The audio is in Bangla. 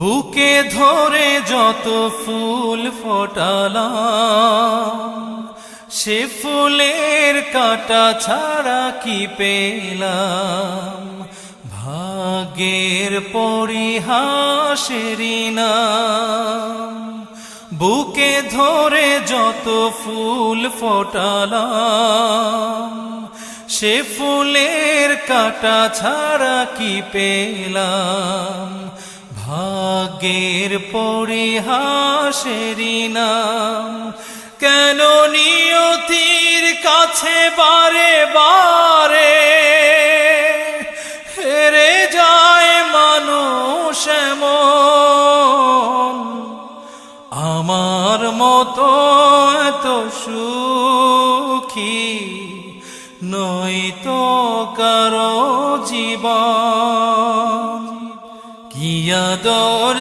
বুকে ধরে যত ফুল ফোটালাম, সে ফুলের কাঁটা ছাড়া কি পেলাম। ভাগ্যের পরিহাসেরই নাম। বুকে ধরে যত ফুল ফোটালাম, সে ফুলের কাঁটা ছাড়া কি পেলাম। ভাগ্যের পরিহাসেরই নাম। কেন নিয়তির কাছে বারে বারে হেরে যায় মানুষ এমন। আমার মতো এত সুখী নয়তো কারো জীবন। কি আদর